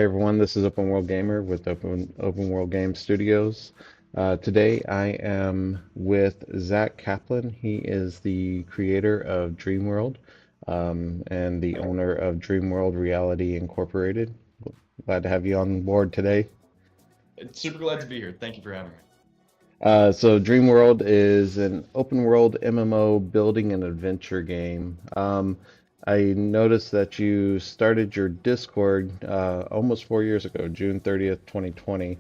everyone, this is Open World Gamer with Open World Game Studios. Today I am with Zach Kaplan. He is the creator of Dreamworld and the owner of Dreamworld Reality Incorporated. Glad to have you on board today. Super glad to be here. Thank you for having me. So Dreamworld is an open world MMO building and adventure game. I noticed that you started your Discord almost 4 years ago, June 30th, 2020.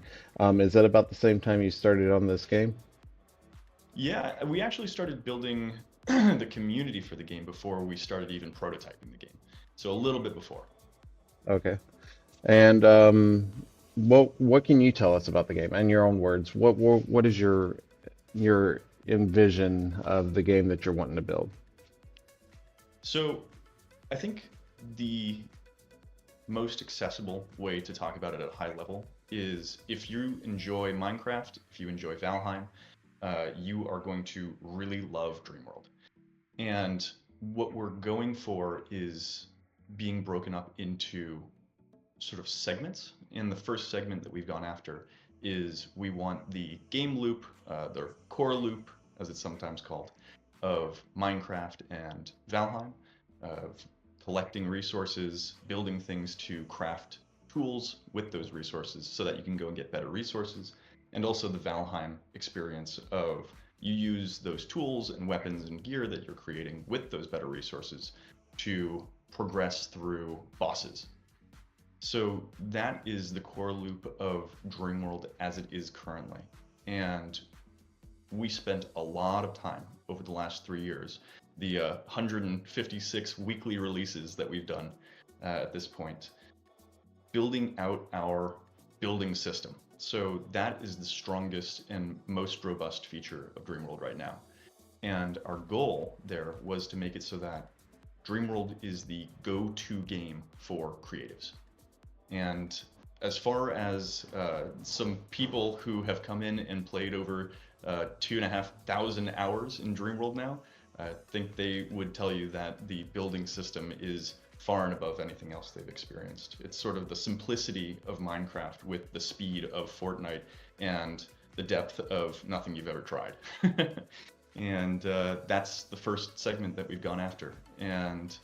Is that about the same time you started on this game? Yeah, we actually started building the community for the game before we started even prototyping the game. So a little bit before. Okay. And what can you tell us about the game in your own words? What is your envision of the game that you're wanting to build? So I think the most accessible way to talk about it at a high level is if you enjoy Minecraft, if you enjoy Valheim, you are going to really love Dreamworld. And what we're going for is being broken up into sort of segments. And the first segment that we've gone after is we want the game loop, the core loop, as it's sometimes called, of Minecraft and Valheim, of collecting resources, building things to craft tools with those resources so that you can go and get better resources, and also the Valheim experience of you use those tools and weapons and gear that you're creating with those better resources to progress through bosses. So that is the core loop of Dreamworld as it is currently. And we spent a lot of time over the last 3 years, the 156 weekly releases that we've done at this point, building out our building system. So that is the strongest and most robust feature of Dreamworld right now. And our goal there was to make it so that Dreamworld is the go-to game for creatives. And as far as some people who have come in and played over 2,500 hours in Dreamworld now, I think they would tell you that the building system is far and above anything else they've experienced. It's sort of the simplicity of Minecraft with the speed of Fortnite and the depth of nothing you've ever tried. And that's the first segment that we've gone after. And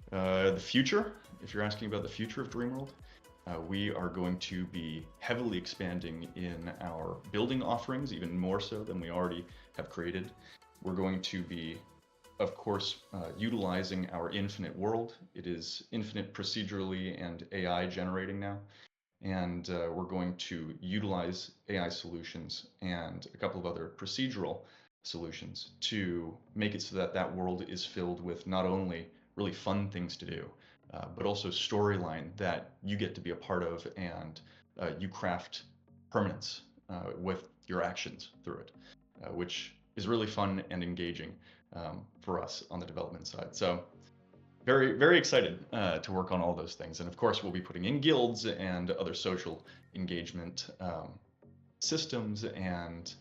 the future, if you're asking about the future of Dreamworld, we are going to be heavily expanding in our building offerings, even more so than we already have created. We're going to be, of course, utilizing our infinite world. It is infinite procedurally and AI generating now. And we're going to utilize AI solutions and a couple of other procedural solutions to make it so that that world is filled with not only really fun things to do, but also storyline that you get to be a part of and you craft permanence with your actions through it, which is really fun and engaging for us on the development side. So very, very excited to work on all those things. And of course, we'll be putting in guilds and other social engagement systems and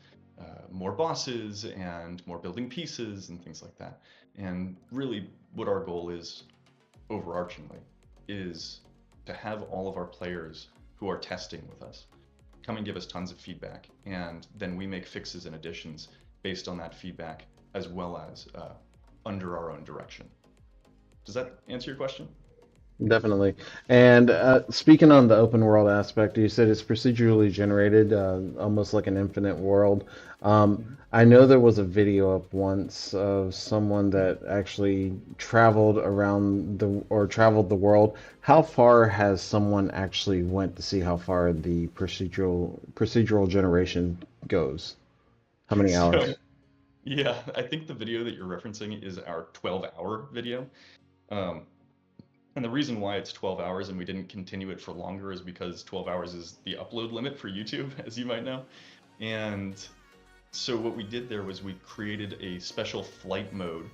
more bosses and more building pieces and things like that. And really, what our goal is overarchingly is to have all of our players who are testing with us come and give us tons of feedback, and then we make fixes and additions based on that feedback as well as under our own direction. Does that answer your question? Definitely. And speaking on the open world aspect, you said it's procedurally generated, almost like an infinite world. I know there was a video up once of someone that actually traveled around or traveled the world. How far has someone actually went to see how far the procedural generation goes? How many So hours? yeah, I think the video that you're referencing is our 12-hour video. Um, and the reason why it's 12 hours and we didn't continue it for longer is because 12 hours is the upload limit for YouTube, as you might know. And so what we did there was we created a special flight mode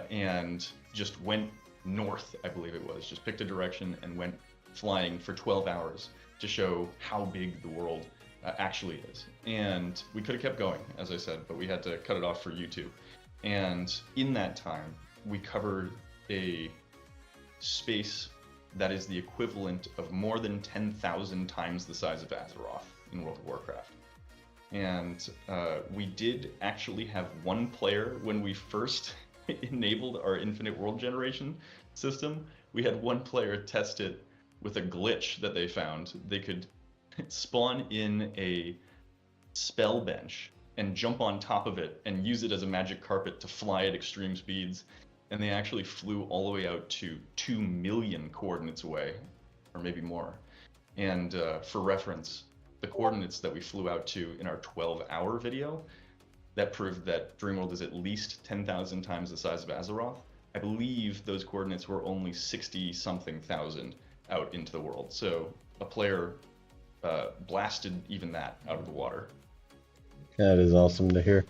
and just went north, I believe it was, just picked a direction and went flying for 12 hours to show how big the world actually is. And we could have kept going, as I said, but we had to cut it off for YouTube. And in that time, we covered a space that is the equivalent of more than 10,000 times the size of Azeroth in World of Warcraft. And we did actually have one player when we first enabled our infinite world generation system. We had one player test it with a glitch that they found. They could spawn in a spell bench and jump on top of it and use it as a magic carpet to fly at extreme speeds. And they actually flew all the way out to 2 million coordinates away, or maybe more. And for reference, the coordinates that we flew out to in our 12-hour video, that proved that Dreamworld is at least 10,000 times the size of Azeroth. I believe those coordinates were only 60-something thousand out into the world. So a player blasted even that out of the water. That is awesome to hear.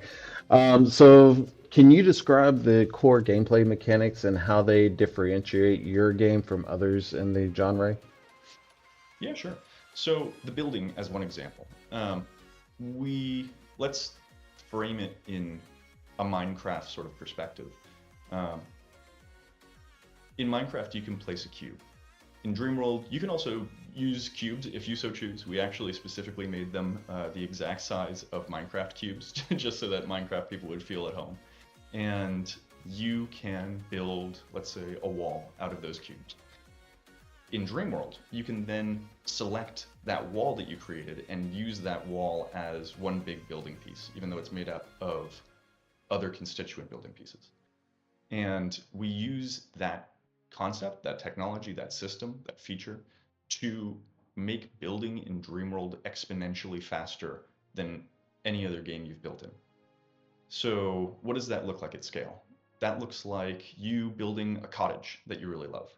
So, can you describe the core gameplay mechanics and how they differentiate your game from others in the genre? Yeah, sure. So the building, as one example, we let's frame it in a Minecraft sort of perspective. Um, in Minecraft, you can place a cube. In Dreamworld, you can also use cubes if you so choose. We actually specifically made them the exact size of Minecraft cubes, just so that Minecraft people would feel at home. And you can build, let's say, a wall out of those cubes. In Dreamworld, you can then select that wall that you created and use that wall as one big building piece, even though it's made up of other constituent building pieces. And we use that concept, that technology, that system, that feature to make building in Dreamworld exponentially faster than any other game you've built in. So, what does that look like at scale? That looks like you building a cottage that you really love.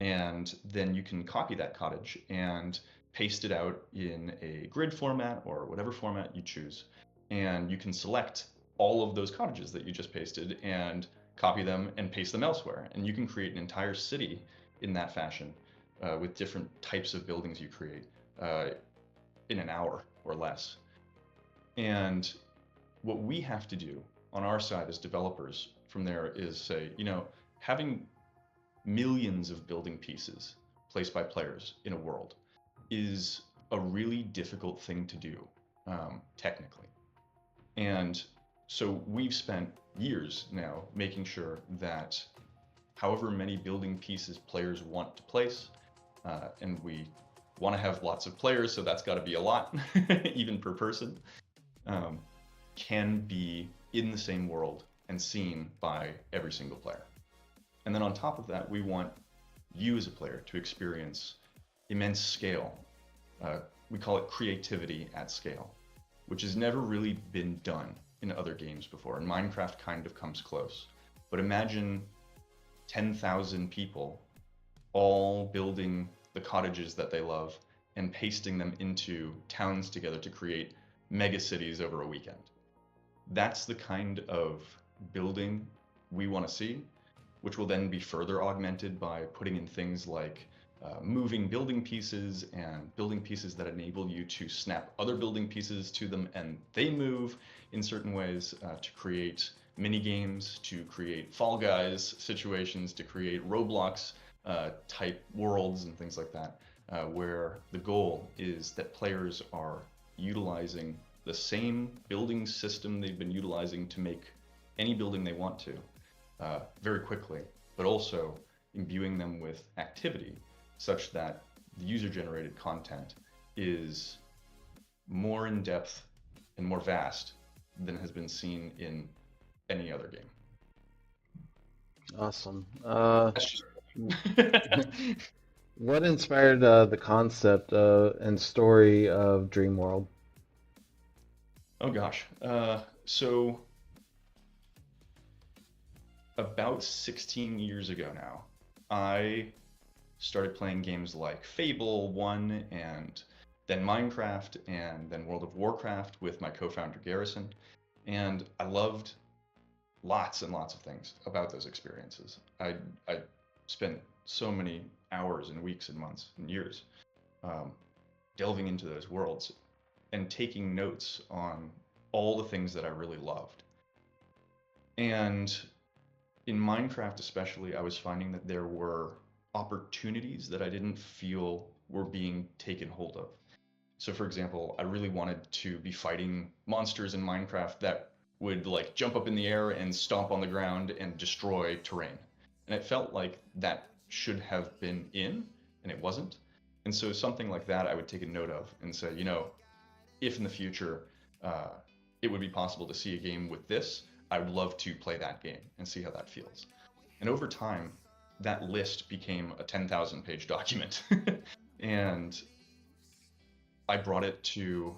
And then you can copy that cottage and paste it out in a grid format or whatever format you choose. And you can select all of those cottages that you just pasted and copy them and paste them elsewhere. And you can create an entire city in that fashion with different types of buildings you create uh, in an hour or less. And what we have to do on our side as developers from there is say, having millions of building pieces placed by players in a world is a really difficult thing to do technically. And so we've spent years now making sure that however many building pieces players want to place, and we want to have lots of players, so that's got to be a lot, even per person, um, can be in the same world and seen by every single player. And then on top of that, we want you as a player to experience immense scale. We call it creativity at scale, which has never really been done in other games before. And Minecraft kind of comes close. But imagine 10,000 people all building the cottages that they love and pasting them into towns together to create mega cities over a weekend. That's the kind of building we want to see, which will then be further augmented by putting in things like moving building pieces and building pieces that enable you to snap other building pieces to them and they move in certain ways to create mini games, to create Fall Guys situations, to create Roblox type worlds and things like that, where the goal is that players are utilizing the same building system they've been utilizing to make any building they want to very quickly, but also imbuing them with activity such that the user-generated content is more in-depth and more vast than has been seen in any other game. Awesome. That's just What inspired the concept and story of Dreamworld? oh gosh. So about 16 years ago now, I started playing games like Fable 1 and then Minecraft and then World of Warcraft with my co-founder Garrison. And I loved lots and lots of things about those experiences. I spent so many hours and weeks and months and years um, delving into those worlds and taking notes on all the things that I really loved. And in Minecraft especially, I was finding that there were opportunities that I didn't feel were being taken hold of. So for example, I really wanted to be fighting monsters in Minecraft that would like jump up in the air and stomp on the ground and destroy terrain. And it felt like that should have been in, and it wasn't. And so something like that I would take a note of and say, if in the future uh, it would be possible to see a game with this, I would love to play that game and see how that feels. And over time, that list became a 10,000 page document. And I brought it to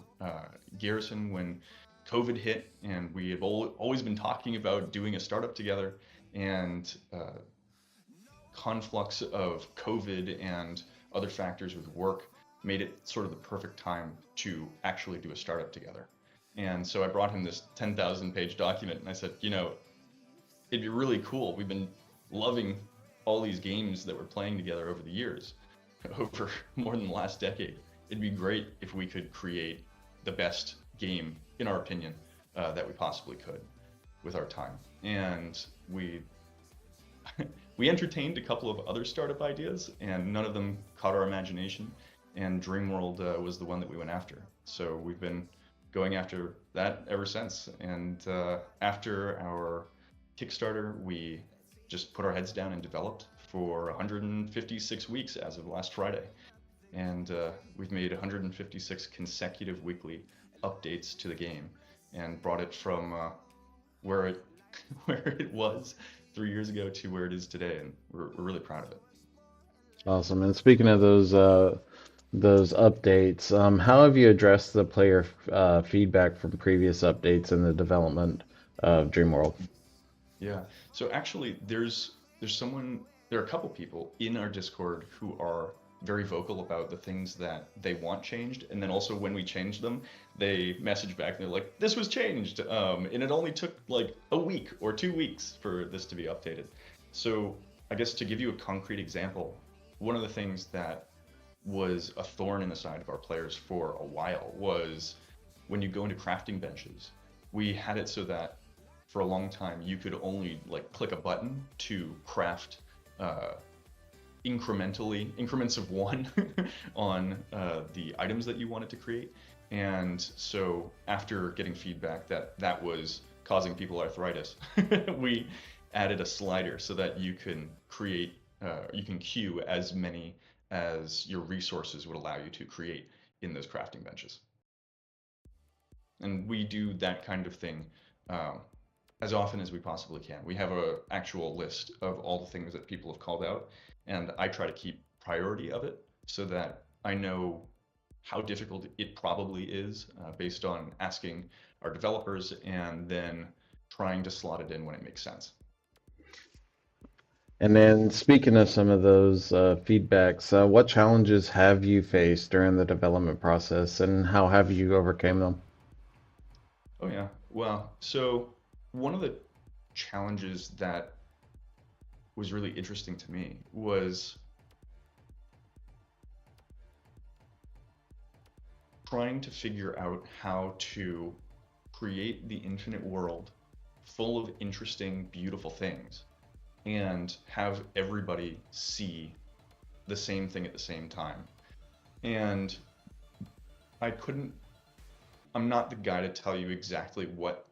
Garrison when COVID hit, and we have always been talking about doing a startup together. And conflux of COVID and other factors with work made it sort of the perfect time to actually do a startup together. And so I brought him this 10,000 page document, and I said, it'd be really cool. We've been loving all these games that we're playing together over the years, over more than the last decade. It'd be great if we could create the best game, in our opinion, that we possibly could with our time. And we entertained a couple of other startup ideas, and none of them caught our imagination. And Dreamworld was the one that we went after. So we've been going after that ever since. And after our Kickstarter, we just put our heads down and developed for 156 weeks as of last Friday. And we've made 156 consecutive weekly updates to the game and brought it from where it where it was 3 years ago to where it is today, and we're really proud of it. Awesome. And speaking of those updates, how have you addressed the player feedback from previous updates in the development of Dreamworld? Yeah. So actually, there are a couple people in our Discord who are very vocal about the things that they want changed, and then also when we change them, they message back and they're like, "This was changed," and it only took like a week or 2 weeks for this to be updated. So I guess to give you a concrete example, one of the things that was a thorn in the side of our players for a while was when you go into crafting benches. We had it so that for a long time you could only like click a button to craft uh, increments of one on the items that you wanted to create. And so after getting feedback that that was causing people arthritis, we added a slider so that you can queue as many as your resources would allow you to create in those crafting benches. And we do that kind of thing um, as often as we possibly can. We have a actual list of all the things that people have called out, and I try to keep priority of it so that I know how difficult it probably is based on asking our developers and then trying to slot it in when it makes sense. And then speaking of some of those feedbacks, what challenges have you faced during the development process and how have you overcame them? Oh yeah. Well, so one of the challenges that was really interesting to me was trying to figure out how to create the infinite world full of interesting, beautiful things and have everybody see the same thing at the same time. And I couldn't, I'm not the guy to tell you exactly what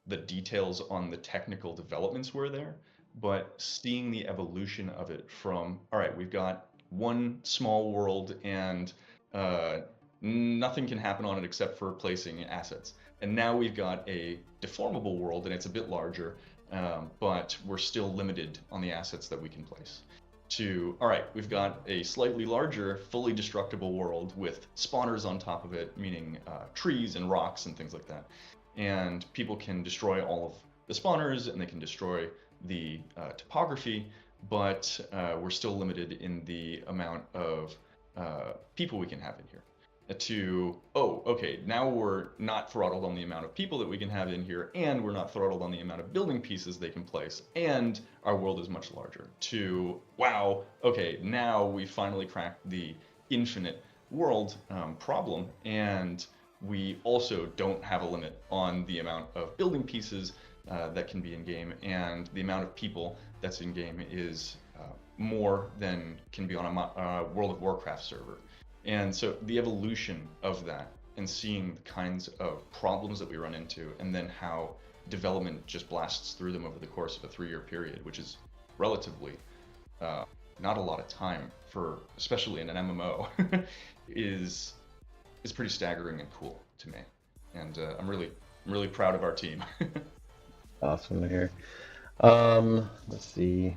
the details on the technical developments were there, but seeing the evolution of it from, all right, we've got one small world and uh, nothing can happen on it except for placing assets. And now we've got a deformable world and it's a bit larger, but we're still limited on the assets that we can place. To, all right, we've got a slightly larger, fully destructible world with spawners on top of it, meaning trees and rocks and things like that. And people can destroy all of the spawners and they can destroy the topography, but we're still limited in the amount of people we can have in here. To, oh, okay, now we're not throttled on the amount of people that we can have in here, and we're not throttled on the amount of building pieces they can place, and our world is much larger. To, wow, okay, now we finally cracked the infinite world problem, and we also don't have a limit on the amount of building pieces that can be in game, and the amount of people that's in game is more than can be on a World of Warcraft server. And so the evolution of that and seeing the kinds of problems that we run into, and then how development just blasts through them over the course of a 3 year period, which is relatively uh, not a lot of time for, especially in an MMO, is is pretty staggering and cool to me. And I'm really proud of our team. Awesome to hear. Let's see.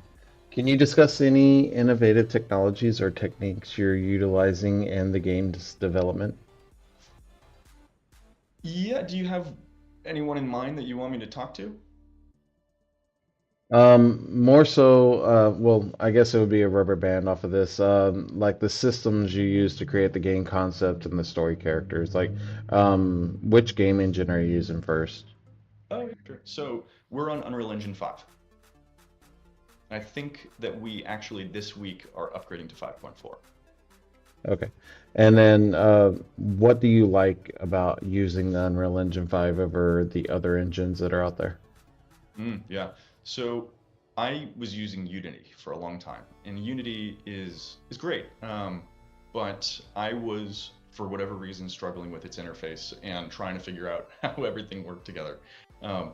Can you discuss any innovative technologies or techniques you're utilizing in the game's development? Yeah, do you have anyone in mind that you want me to talk to? More so, well, I guess it would be a rubber band off of this. Like the systems you use to create the game concept and the story characters. Like, which game engine are you using first? Oh, yeah, sure. So we're on Unreal Engine 5. I think that we actually this week are upgrading to 5.4. Okay. And then, what do you like about using the Unreal Engine 5 over the other engines that are out there? Yeah. So I was using Unity for a long time, and Unity is great. But I was, for whatever reason, struggling with its interface and trying to figure out how everything worked together, um,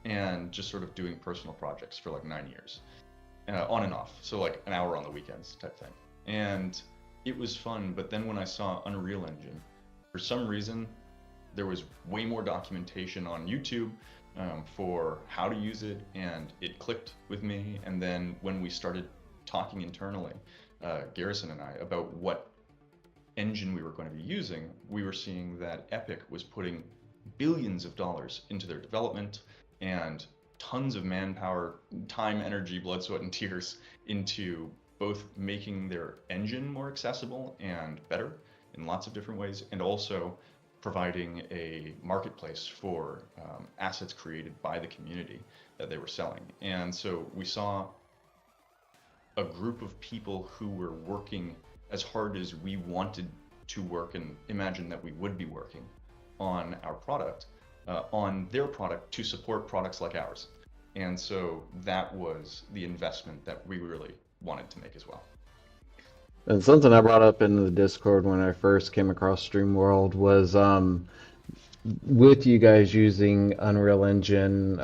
and just sort of doing personal projects for like 9 years, on and off. So like an hour on the weekends type thing. And it was fun. But then when I saw Unreal Engine, for some reason, there was way more documentation on YouTube for how to use it, and it clicked with me. And then when we started talking internally, Garrison and I, about what engine we were going to be using, we were seeing that Epic was putting billions of dollars into their development and tons of manpower, time, energy, blood, sweat, and tears into both making their engine more accessible and better in lots of different ways, and also providing a marketplace for assets created by the community that they were selling. And so we saw a group of people who were working as hard as we wanted to work and imagine that we would be working on our product, on their product to support products like ours. And so that was the investment that we really wanted to make as well. And something I brought up in the Discord when I first came across Dreamworld was with you guys using Unreal Engine,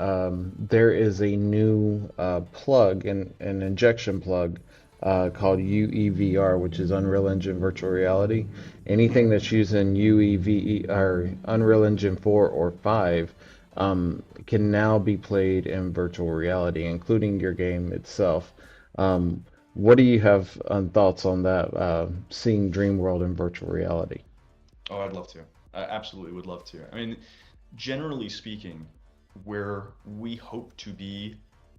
there is a new plug, an injection plug called UEVR, which is Unreal Engine Virtual Reality. Anything that's using UEV or Unreal Engine 4 or 5 can now be played in virtual reality, including your game itself. What do you have thoughts on that? Seeing Dreamworld in virtual reality? Oh, I'd love to. I absolutely would love to. I mean, generally speaking, where we hope to be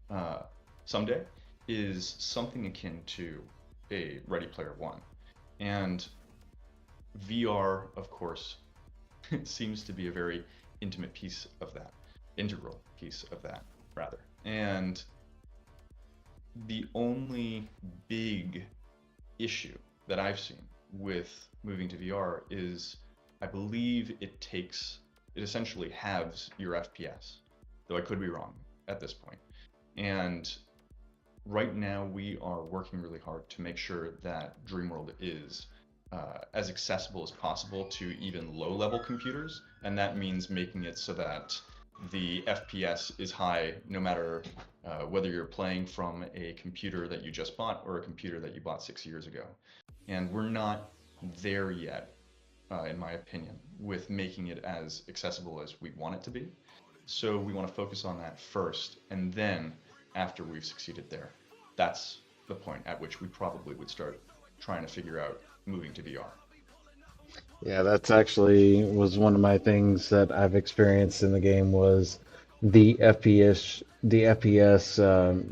uh, someday is something akin to a Ready Player One. And VR, of course, seems to be a very intimate piece of that, integral piece of that, rather. And the only big issue that I've seen with moving to VR is I believe it essentially halves your FPS, though I could be wrong at this point. And right now we are working really hard to make sure that Dreamworld is as accessible as possible to even low level computers. And that means making it so that the FPS is high no matter whether you're playing from a computer that you just bought or a computer that you bought 6 years ago. And we're not there yet, in my opinion, with making it as accessible as we want it to be. So we want to focus on that first, and then after we've succeeded there, that's the point at which we probably would start trying to figure out moving to VR. Yeah, that's actually was one of my things that I've experienced in the game was the FPS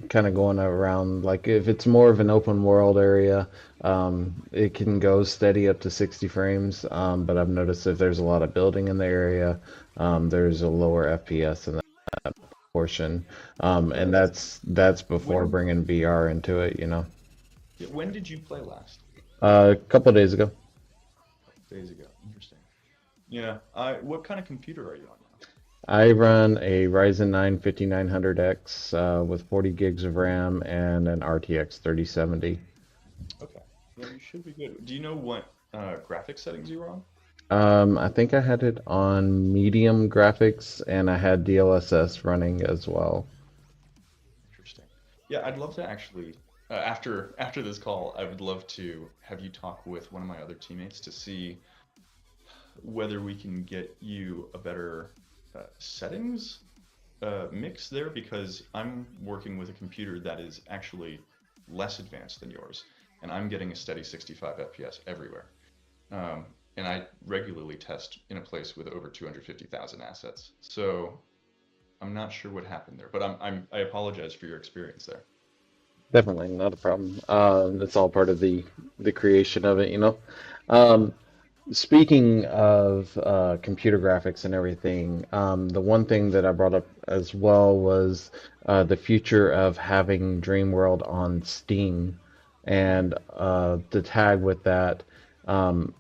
kind of going around. Like if it's more of an open world area, it can go steady up to 60 frames. But I've noticed if there's a lot of building in the area, there's a lower FPS in that portion. Yeah, And that's that's before when bringing VR into it, you know. yeah, when did you play last? A couple of days ago. A couple days ago. Interesting. Yeah. What kind of computer are you on now? I run a Ryzen 9 5900X with 40 gigs of RAM and an RTX 3070. Okay, then you should be good. Do you know what graphics settings you were on? I think I had it on medium graphics and I had DLSS running as well. Interesting. Yeah, I'd love to actually, after this call, I would love to have you talk with one of my other teammates to see whether we can get you a better settings mix there, because I'm working with a computer that is actually less advanced than yours, and I'm getting a steady 65 FPS everywhere. Um, and I regularly test in a place with over 250,000 assets. So I'm not sure what happened there, but I apologize for your experience there. Definitely not a problem. It's all part of the creation of it, you know. Um, Speaking of computer graphics and everything, the one thing that I brought up as well was the future of having Dreamworld on Steam, Mhm. and the tag with that, um,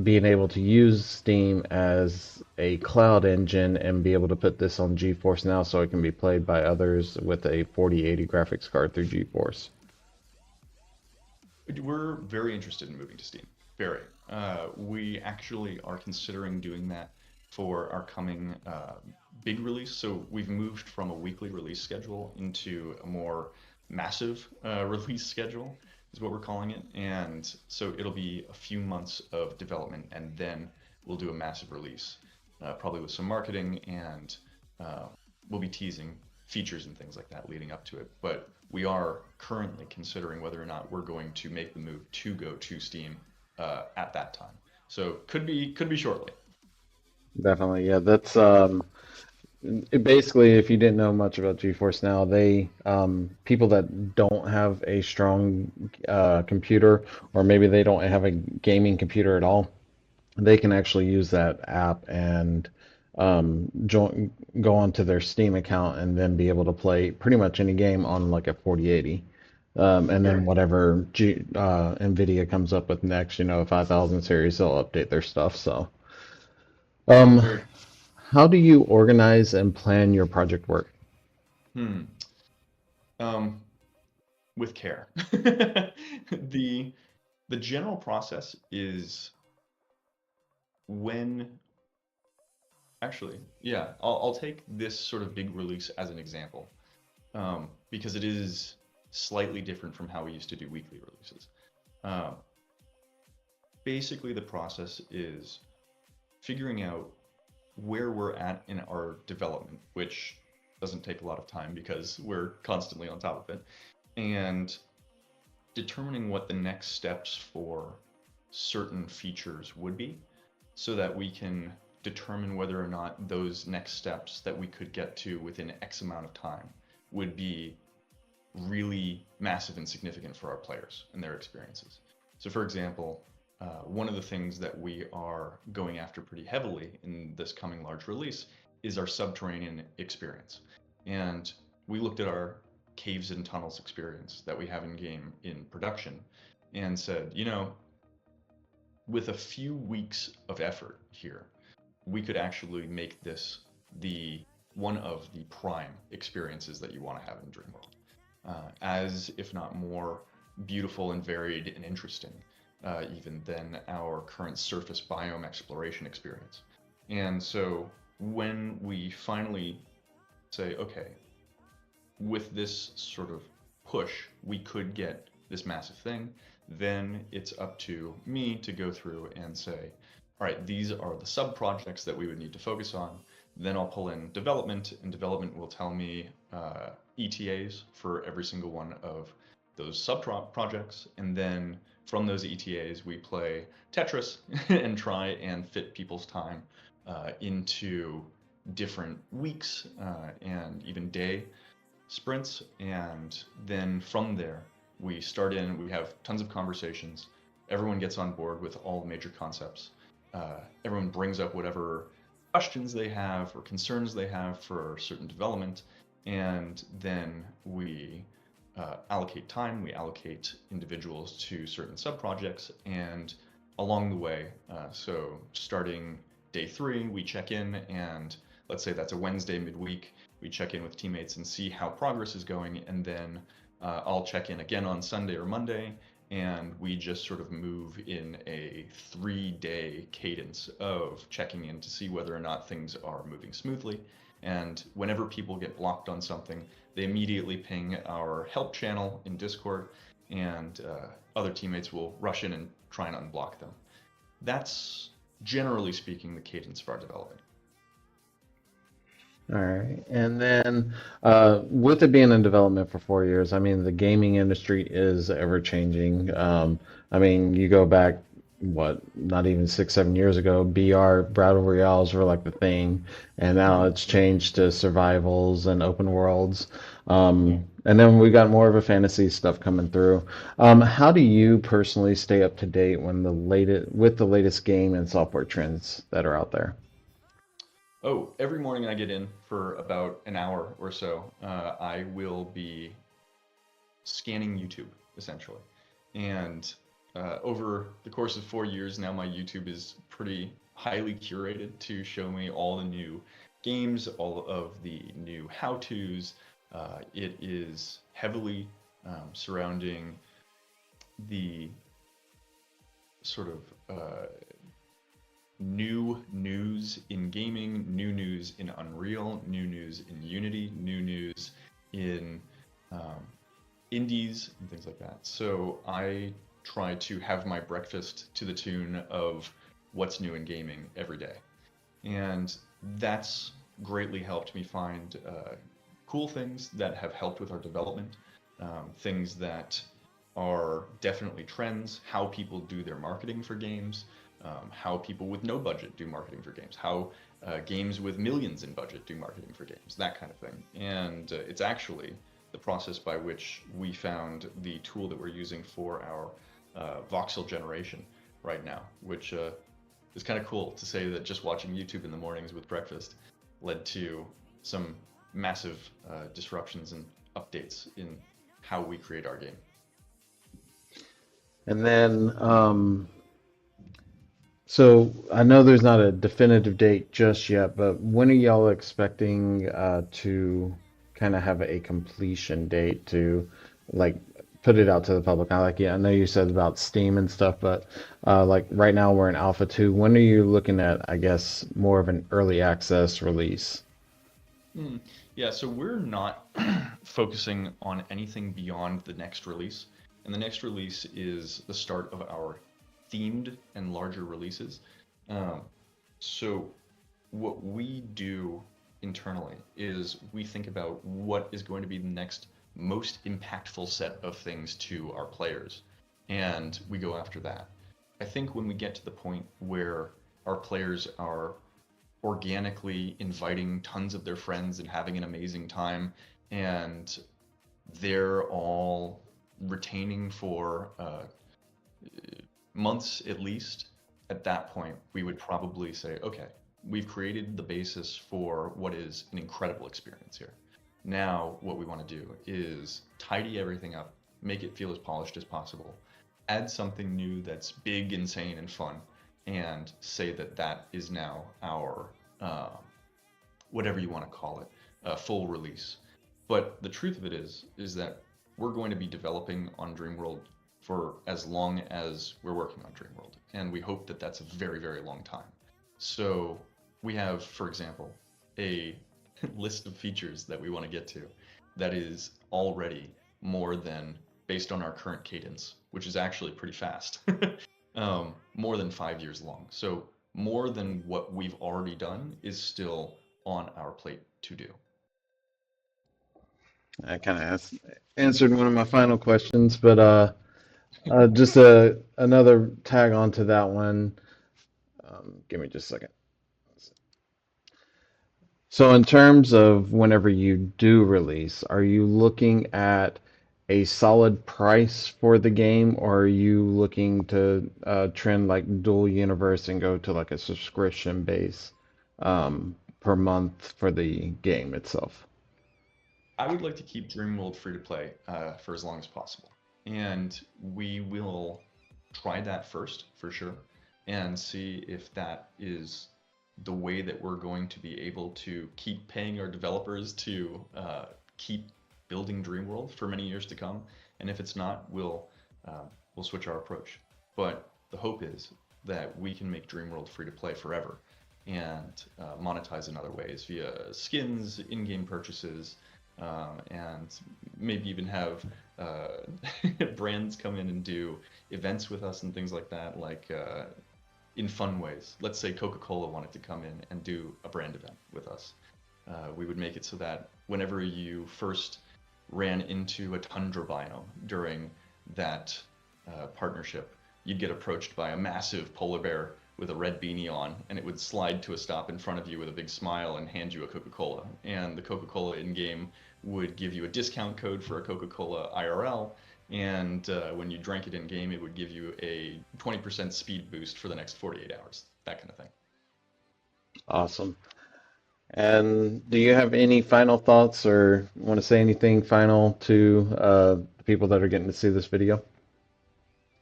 being able to use Steam as a cloud engine and be able to put this on GeForce Now so it can be played by others with a 4080 graphics card through GeForce. We're very interested in moving to Steam. Very. We actually are considering doing that for our coming big release. So we've moved from a weekly release schedule into a more massive release schedule, is what we're calling it. And so it'll be a few months of development, and then we'll do a massive release, probably with some marketing, and uh, we'll be teasing features and things like that leading up to it. But we are currently considering whether or not we're going to make the move to go to Steam at that time. So could be shortly. Definitely, yeah. That's basically, if you didn't know much about GeForce Now, they people that don't have a strong computer, or maybe they don't have a gaming computer at all, they can actually use that app and join, go onto their Steam account and then be able to play pretty much any game on like a 4080. And then Very whatever NVIDIA comes up with next, you know, a 5000 series, they'll update their stuff. So, um, very. how do you organize and plan your project work? Hmm. Um, with care. the the general process is when actually, yeah, I'll take this sort of big release as an example, because it is slightly different from how we used to do weekly releases. Um, Basically, the process is figuring out where we're at in our development, which doesn't take a lot of time because we're constantly on top of it, and determining what the next steps for certain features would be so that we can determine whether or not those next steps that we could get to within X amount of time would be really massive and significant for our players and their experiences. So, for example, one of the things that we are going after pretty heavily in this coming large release is our subterranean experience. And we looked at our caves and tunnels experience that we have in game in production and said, you know, with a few weeks of effort here, we could actually make this the one of the prime experiences that you want to have in Dreamworld, as if not more beautiful and varied and interesting, even than our current surface biome exploration experience. And so when we finally say, okay, with this sort of push, we could get this massive thing, then it's up to me to go through and say, all right, these are the sub projects that we would need to focus on. Then I'll pull in development, and development will tell me ETAs for every single one of those sub projects. And then from those ETAs, we play Tetris and try and fit people's time into different weeks and even day sprints, and then from there we start in. We have tons of conversations. Everyone gets on board with all the major concepts. Everyone brings up whatever questions they have or concerns they have for certain development, and then we allocate time. We allocate individuals to certain sub projects, and along the way, so starting day 3, we check in and let's say that's a Wednesday midweek. We check in with teammates and see how progress is going, and then I'll check in again on Sunday or Monday, and we just sort of move in a 3-day cadence of checking in to see whether or not things are moving smoothly. And whenever people get blocked on something, they immediately ping our help channel in Discord, and other teammates will rush in and try and unblock them. That's generally speaking the cadence of our development. All right. And then with it being in development for 4 years, I mean, the gaming industry is ever changing. I mean, you go back, what, not even 6, 7 years ago, BR, Battle Royales were like the thing. And now Mm-hmm. it's changed to survivals and open worlds. And then we got more of a fantasy stuff coming through. How do you personally stay up to date when with the latest game and software trends that are out there? Oh, every morning I get in for about an hour or so. I will be scanning YouTube essentially, and over the course of 4 years now, my YouTube is pretty highly curated to show me all the new games, all of the new how-tos. It is heavily surrounding the sort of new news in gaming, new news in Unreal, new news in Unity, new news in um, indies and things like that. So I try to have my breakfast to the tune of what's new in gaming every day. And that's greatly helped me find cool things that have helped with our development, things that are definitely trends, how people do their marketing for games, how people with no budget do marketing for games, how games with millions in budget do marketing for games, that kind of thing. And it's actually the process by which we found the tool that we're using for our voxel generation right now, which is kind of cool to say that just watching YouTube in the mornings with breakfast led to some massive disruptions and updates in how we create our game. And then, so I know there's not a definitive date just yet, but when are y'all expecting to kind of have a completion date to like put it out to the public? I like, yeah, I know you said about Steam and stuff, but like right now we're in Alpha 2. When are you looking at, I guess, more of an early access release? Mm. Yeah, so we're not focusing on anything beyond the next release. And the next release is the start of our themed and larger releases. Um, so what we do internally is we think about what is going to be the next most impactful set of things to our players, and we go after that. I think when we get to the point where our players are organically inviting tons of their friends and having an amazing time, and they're all retaining for months at least, at that point, we would probably say, okay, we've created the basis for what is an incredible experience here. Now, what we want to do is tidy everything up, make it feel as polished as possible, add something new that's big, insane, and fun, and say that that is now our uh, whatever you want to call it, full release. But the truth of it is that we're going to be developing on Dreamworld for as long as we're working on Dreamworld, and we hope that that's a very, very long time. So we have, for example, a list of features that we want to get to that is already more than, based on our current cadence, which is actually pretty fast, more than 5 years long. So more than what we've already done is still on our plate to do. I kind of answered one of my final questions, but just another tag on to that one. Give me just a second. So, in terms of whenever you do release, are you looking at a solid price for the game, or are you looking to trend like dual universe and go to like a subscription base per month for the game itself? I would like to keep Dreamworld free to play for as long as possible. And we will try that first, for sure, and see if that is the way that we're going to be able to keep paying our developers to keep building Dreamworld for many years to come. And if it's not, we'll switch our approach. But the hope is that we can make Dreamworld free to play forever and monetize in other ways via skins, in-game purchases, and maybe even have brands come in and do events with us and things like that, like in fun ways. Let's say Coca-Cola wanted to come in and do a brand event with us. We would make it so that whenever you first ran into a tundra biome during that partnership, you'd get approached by a massive polar bear with a red beanie on, and it would slide to a stop in front of you with a big smile and hand you a Coca-Cola. And the Coca-Cola in-game would give you a discount code for a Coca-Cola IRL, and when you drank it in-game, it would give you a 20% speed boost for the next 48 hours, that kind of thing. Awesome. And do you have any final thoughts or want to say anything final to the people that are getting to see this video?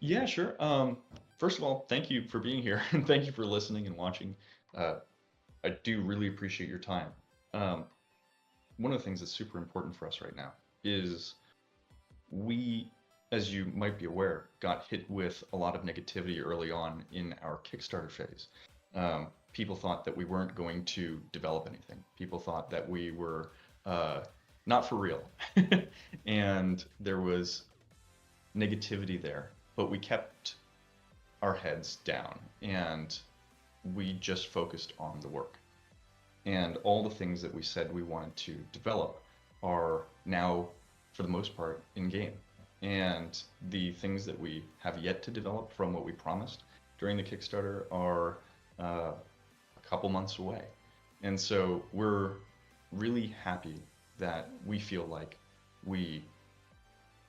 Yeah, sure. First of all, thank you for being here, and thank you for listening and watching. Uh, I do really appreciate your time. Um, One of the things that's super important for us right now is we, as you might be aware, got hit with a lot of negativity early on in our Kickstarter phase. People thought that we weren't going to develop anything. People thought that we were not for real. And there was negativity there, but we kept our heads down and we just focused on the work. And all the things that we said we wanted to develop are now, for the most part, in game. And the things that we have yet to develop from what we promised during the Kickstarter are a couple months away. And so we're really happy that we feel like we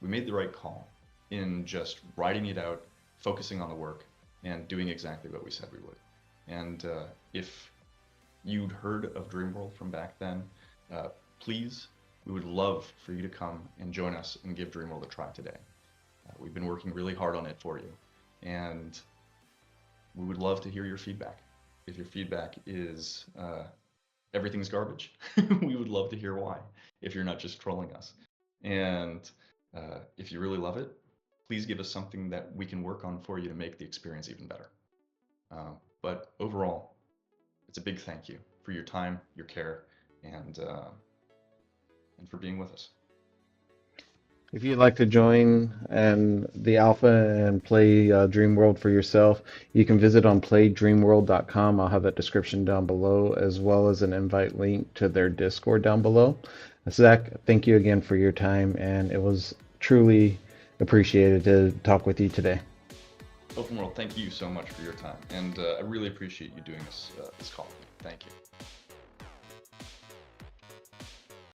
made the right call in just writing it out, focusing on the work, and doing exactly what we said we would. And if you'd heard of Dreamworld from back then, please, we would love for you to come and join us and give Dreamworld a try today. We've been working really hard on it for you, and we would love to hear your feedback. If your feedback is everything's garbage, we would love to hear why, if you're not just trolling us. And if you really love it, please give us something that we can work on for you to make the experience even better. But overall, it's a big thank you for your time, your care, and for being with us. If you'd like to join and the alpha and play Dreamworld for yourself, you can visit on playdreamworld.com. I'll have that description down below, as well as an invite link to their Discord down below. Zach, thank you again for your time, and it was truly appreciated to talk with you today. Open World, thank you so much for your time, and I really appreciate you doing this call. Thank you.